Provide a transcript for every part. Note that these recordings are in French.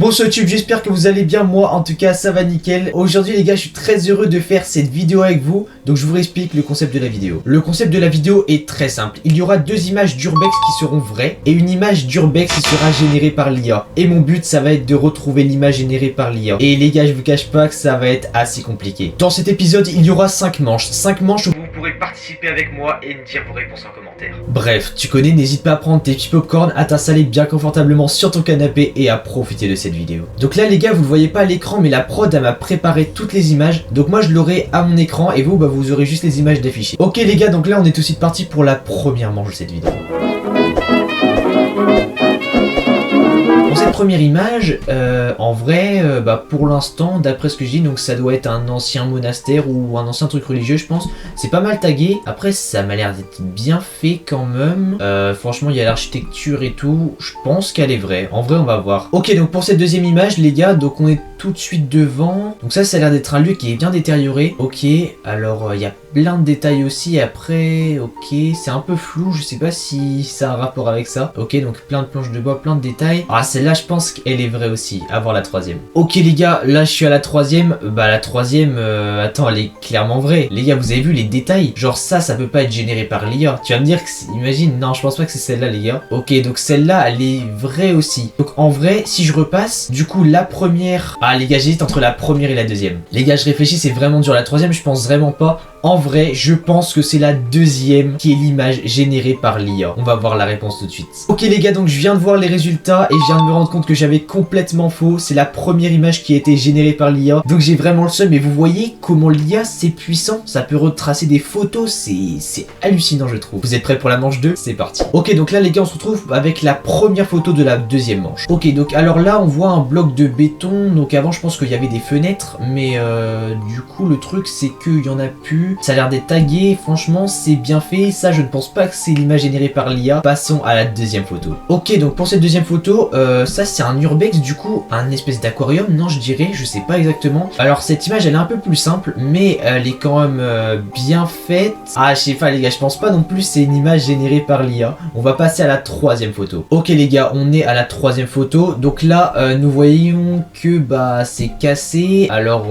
Bonsoir YouTube, j'espère que vous allez bien, moi en tout cas ça va nickel. Aujourd'hui les gars, je suis très heureux de faire cette vidéo avec vous. Donc je vous explique le concept de la vidéo. Le concept de la vidéo est très simple. Il y aura deux images d'Urbex qui seront vraies et une image d'Urbex qui sera générée par l'IA. Et mon but ça va être de retrouver l'image générée par l'IA. Et les gars, je vous cache pas que ça va être assez compliqué. Dans cet épisode, il y aura 5 manches. 5 manches où vous pourrez participer avec moi et me dire vos réponses en commentaire. Bref, tu connais, n'hésite pas à prendre tes petits popcorn, à t'installer bien confortablement sur ton canapé et à profiter de cette vidéo. Donc là les gars, vous le voyez pas à l'écran, mais la prod elle m'a préparé toutes les images. Donc moi je l'aurai à mon écran et vous bah vous aurez juste les images d'affichées. Ok les gars, donc là on est tout de suite parti pour la première manche de cette vidéo. Pour cette première image, en vrai, pour l'instant, d'après ce que je dis, donc ça doit être un ancien monastère ou un ancien truc religieux, je pense. C'est pas mal tagué. Après, ça m'a l'air d'être bien fait quand même. Franchement, il y a l'architecture et tout. Je pense qu'elle est vraie. En vrai, on va voir. Ok, donc pour cette deuxième image, les gars, donc on est tout de suite devant. Donc ça a l'air d'être un lieu qui est bien détérioré. Ok, alors il y a plein de détails aussi. Après, ok, c'est un peu flou. Je sais pas si ça a un rapport avec ça. Ok, donc plein de planches de bois, plein de détails. Ah, celle-là, je pense qu'elle est vraie aussi. À voir la troisième. Ok, les gars, là, je suis à la troisième. La troisième, attends, elle est clairement vraie. Les gars, vous avez vu les détails? Genre ça peut pas être généré par l'IA. Tu vas me dire que, imagine, non, je pense pas que c'est celle-là, les gars. Ok, donc celle-là, elle est vraie aussi. Donc en vrai, si je repasse, du coup, la première... Ah, les gars, j'hésite entre la première et la deuxième. Les gars, je réfléchis, c'est vraiment dur. La troisième, je pense vraiment pas. En vrai, je pense que c'est la deuxième qui est l'image générée par l'IA. On va voir la réponse tout de suite. Ok les gars, donc je viens de voir les résultats et je viens de me rendre compte que j'avais complètement faux. C'est la première image qui a été générée par l'IA. Donc j'ai vraiment le seum, mais vous voyez comment l'IA c'est puissant. Ça peut retracer des photos, c'est hallucinant je trouve. Vous êtes prêts pour la manche 2? C'est parti. Ok, donc là les gars, on se retrouve avec la première photo de la deuxième manche. Ok, donc alors là on voit un bloc de béton. Donc avant je pense qu'il y avait des fenêtres, mais du coup le truc c'est qu'il y en a plus. Ça a l'air d'être tagué, franchement c'est bien fait, ça je ne pense pas que c'est l'image générée par l'IA. Passons à la deuxième photo. Ok, donc pour cette deuxième photo, ça c'est un urbex du coup, un espèce d'aquarium, non je dirais, je sais pas exactement. Alors cette image elle est un peu plus simple, mais elle est quand même bien faite. Ah je sais pas les gars, je pense pas non plus c'est une image générée par l'IA. On va passer à la troisième photo. Ok les gars, on est à la troisième photo, donc là nous voyons que c'est cassé. Alors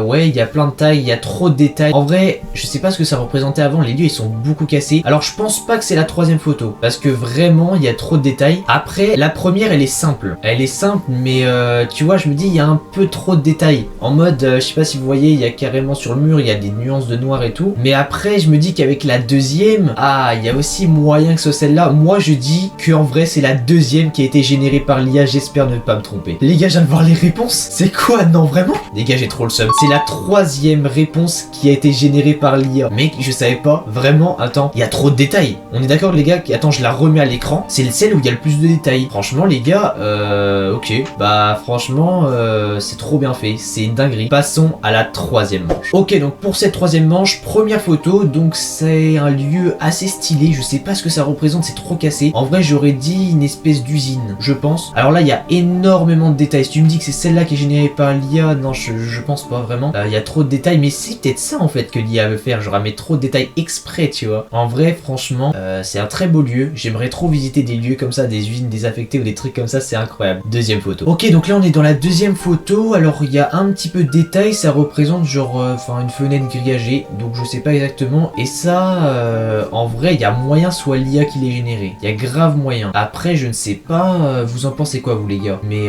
ouais, il y a plein de tailles, il y a trop de détails. En vrai, je sais pas ce que ça représentait avant, les lieux ils sont beaucoup cassés. Alors je pense pas que c'est la troisième photo, parce que vraiment il y a trop de détails. Après, la première elle est simple. Elle est simple, mais tu vois, je me dis il y a un peu trop de détails. En mode, je sais pas si vous voyez, il y a carrément sur le mur, il y a des nuances de noir et tout. Mais après, je me dis qu'avec la deuxième, il y a aussi moyen que ce soit celle-là. Moi je dis que en vrai c'est la deuxième qui a été générée par l'IA, j'espère ne pas me tromper. Les gars, je viens de voir les réponses. C'est quoi? Non vraiment? Les gars, j'ai trop le seum. C'est la troisième réponse qui a été générée par l'IA. Mec, je savais pas, vraiment, attends, il y a trop de détails. On est d'accord les gars? Attends, je la remets à l'écran. C'est celle où il y a le plus de détails. Franchement les gars, ok. Franchement, c'est trop bien fait. C'est une dinguerie. Passons à la troisième manche. Ok, donc pour cette troisième manche, première photo, donc c'est un lieu assez stylé. Je sais pas ce que ça représente, c'est trop cassé. En vrai, j'aurais dit une espèce d'usine, je pense. Alors là, il y a énormément de détails. Si tu me dis que c'est celle-là qui est générée par l'IA, non, je pense pas vraiment. Il y a trop de détails, mais c'est peut-être ça en fait que l'IA veut faire, genre elle met trop de détails exprès, tu vois. En vrai, franchement, c'est un très beau lieu. J'aimerais trop visiter des lieux comme ça, des usines désaffectées ou des trucs comme ça, c'est incroyable. Deuxième photo. Ok, donc là on est dans la deuxième photo. Alors il y a un petit peu de détails, ça représente genre, une fenêtre grillagée, donc je sais pas exactement. Et ça, en vrai, il y a moyen soit l'IA qui l'ait généré. Il y a grave moyen. Après, je ne sais pas, vous en pensez quoi vous les gars? Mais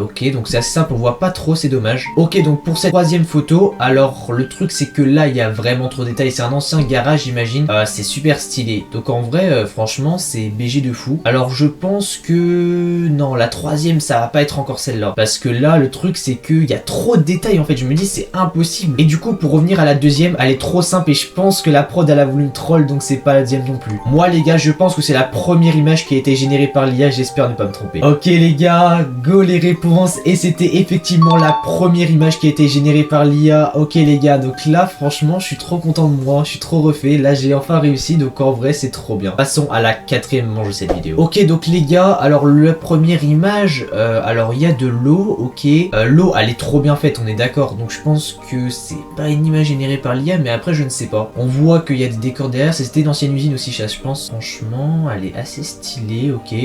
ok, donc c'est assez simple, on voit pas trop, c'est dommage. Ok, donc pour cette troisième photo, alors le truc c'est que là il y a vraiment trop de détails, c'est un ancien garage j'imagine, c'est super stylé. Donc en vrai franchement c'est BG de fou. Alors je pense que non, la troisième ça va pas être encore celle-là, parce que là le truc c'est que il y a trop de détails en fait, je me dis c'est impossible. Et du coup pour revenir à la deuxième, elle est trop simple et je pense que la prod elle a voulu me troll, donc c'est pas la deuxième non plus. Moi les gars, je pense que c'est la première image qui a été générée par l'IA, j'espère ne pas me tromper. Ok les gars, go les réponses, et c'était effectivement la première image qui a été générée par l'IA. Ok les gars, donc là franchement je suis trop content de moi, je suis trop refait. Là j'ai enfin réussi, donc en vrai c'est trop bien. Passons à la quatrième manche de cette vidéo. Ok, donc les gars, alors la première image, alors il y a de l'eau, ok. L'eau elle est trop bien faite, on est d'accord. Donc je pense que c'est pas une image générée par l'IA, mais après je ne sais pas. On voit qu'il y a des décors derrière, c'était une ancienne usine aussi, je pense. Franchement, elle est assez stylée, ok.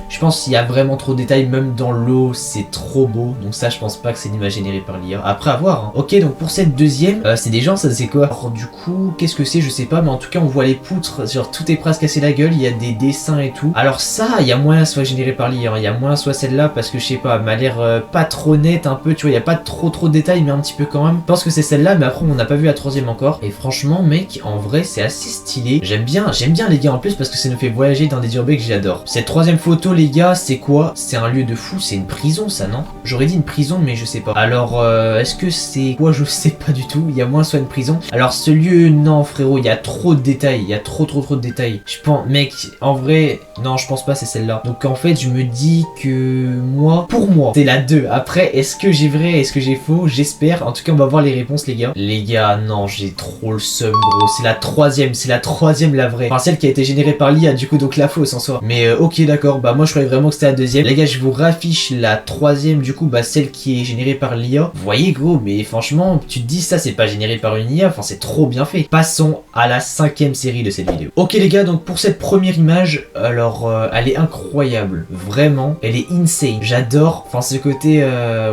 Je pense qu'il y a vraiment trop de détails, même dans l'eau, c'est trop beau. Donc ça, je pense pas que c'est une image générée par l'IA. Après, à voir. Hein. Ok, donc pour cette deuxième, c'est des gens, ça c'est quoi? Alors du coup, qu'est-ce que c'est? Je sais pas, mais en tout cas, on voit les poutres, genre tout est presque cassé la gueule, il y a des dessins et tout. Alors ça, il y a moyen soit généré par l'IA, il y a moyen soit celle-là, parce que je sais pas, elle m'a l'air pas trop nette un peu, tu vois, il y a pas trop de détails, mais un petit peu quand même. Je pense que c'est celle-là, mais après, on n'a pas vu la troisième encore. Et franchement, mec, en vrai, c'est assez stylé. J'aime bien les gars en plus, parce que ça nous fait voyager dans des urbex que j'adore. Cette troisième photo, les gars, c'est quoi? C'est un lieu de fou, c'est une prison, ça, non? J'aurais dit une prison, mais je sais pas. Alors, est-ce que c'est quoi? Je sais pas du tout. Il y a moins soit une prison. Alors, ce lieu, non, frérot, il y a trop de détails. Il y a trop de détails. Je pense, mec, en vrai, non, je pense pas, c'est celle-là. Donc, en fait, je me dis que pour moi, c'est la 2. Après, est-ce que j'ai vrai? Est-ce que j'ai faux? J'espère. En tout cas, on va voir les réponses, les gars. Les gars, non, j'ai trop le seum, gros. C'est la troisième, la vraie. Enfin, celle qui a été générée par l'IA, du coup, donc la fausse en soi. Mais, ok, d'accord. Bah, moi, je croyais vraiment que c'était la deuxième. Les gars, je vous raffiche la troisième, du coup, bah, celle qui est générée par l'IA. Vous voyez, gros, mais franchement, tu te dis ça, c'est pas généré par une IA. Enfin, c'est trop bien fait. Passons à la 5e série de cette vidéo. Ok, les gars, donc pour cette première image, alors, elle est incroyable. Vraiment, elle est insane. J'adore. Enfin, ce côté,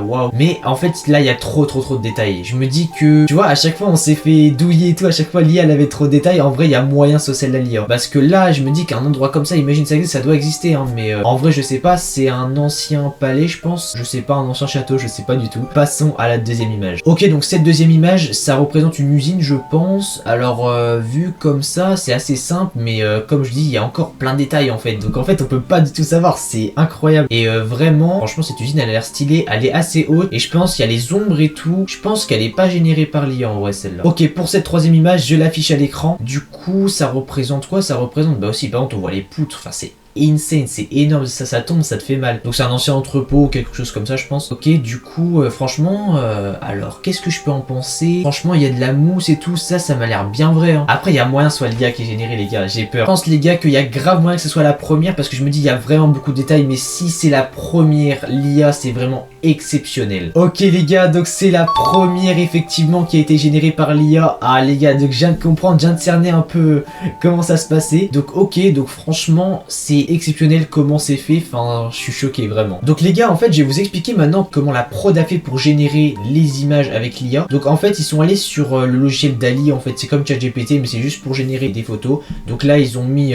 waouh. Mais en fait, là, il y a trop de détails. Je me dis que, tu vois, à chaque fois, on s'est fait douiller et tout. À chaque fois, l'IA, elle avait trop de détails. En vrai, il y a moyen sur celle de l'IA. Parce que là, je me dis qu'un endroit comme ça, imagine ça existe, ça doit exister, hein. Mais en vrai, je sais pas, c'est un ancien palais, je pense. Je sais pas, un ancien château, je sais pas du tout. Passons à la deuxième image. Ok, donc cette deuxième image, ça représente une usine, je pense. Alors, vu comme ça, c'est assez simple, mais comme je dis, il y a encore plein de détails en fait. Donc en fait, on peut pas du tout savoir, c'est incroyable. Et vraiment, franchement, cette usine, elle a l'air stylée, elle est assez haute. Et je pense qu'il y a les ombres et tout. Je pense qu'elle est pas générée par l'IA en vrai, celle-là. Ok, pour cette troisième image, je l'affiche à l'écran. Du coup, ça représente quoi? Ça représente, bah aussi, par contre, on voit les poutres. Enfin, c'est insane, c'est énorme, ça tombe, ça te fait mal. Donc c'est un ancien entrepôt, quelque chose comme ça je pense. Ok, du coup, franchement, alors qu'est-ce que je peux en penser? Franchement, il y a de la mousse et tout, ça m'a l'air bien vrai. Hein. Après, il y a moyen que ce soit l'IA qui est généré, les gars, j'ai peur. Je pense, les gars, qu'il y a grave moyen que ce soit la première, parce que je me dis, il y a vraiment beaucoup de détails, mais si c'est la première, l'IA, c'est vraiment exceptionnel. Ok, les gars, donc c'est la première, effectivement, qui a été générée par l'IA. Ah, les gars, donc je viens de comprendre, je viens de cerner un peu comment ça se passait. Donc, ok, donc franchement, c'est exceptionnel comment c'est fait, enfin je suis choqué vraiment. Donc les gars, en fait je vais vous expliquer maintenant comment la prod a fait pour générer les images avec l'IA. Donc en fait ils sont allés sur le logiciel DALL-E, en fait c'est comme ChatGPT mais c'est juste pour générer des photos. Donc là ils ont mis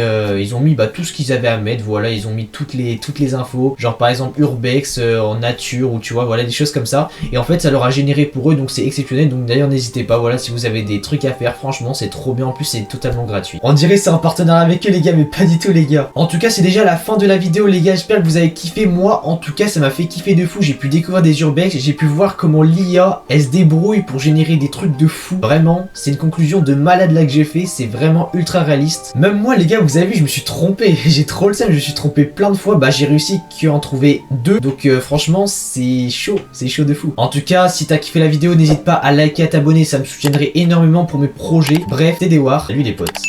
bah, tout ce qu'ils avaient à mettre, voilà, ils ont mis toutes les infos, genre par exemple urbex en nature ou tu vois, voilà des choses comme ça. Et en fait ça leur a généré pour eux, donc c'est exceptionnel. Donc d'ailleurs n'hésitez pas, voilà, si vous avez des trucs à faire, franchement c'est trop bien, en plus c'est totalement gratuit. On dirait c'est en partenariat avec eux les gars, mais pas du tout les gars. En tout cas c'est déjà la fin de la vidéo les gars, j'espère que vous avez kiffé. Moi en tout cas ça m'a fait kiffer de fou, j'ai pu découvrir des urbex, j'ai pu voir comment l'IA elle se débrouille pour générer des trucs de fou. Vraiment c'est une conclusion de malade là que j'ai fait, c'est vraiment ultra réaliste. Même moi les gars, vous avez vu, je me suis trompé, j'ai trop le seum, je me suis trompé plein de fois. Bah j'ai réussi qu'en trouver 2, donc franchement c'est chaud de fou. En tout cas si t'as kiffé la vidéo, n'hésite pas à liker, à t'abonner, ça me soutiendrait énormément pour mes projets. Bref, TDWar, salut les potes.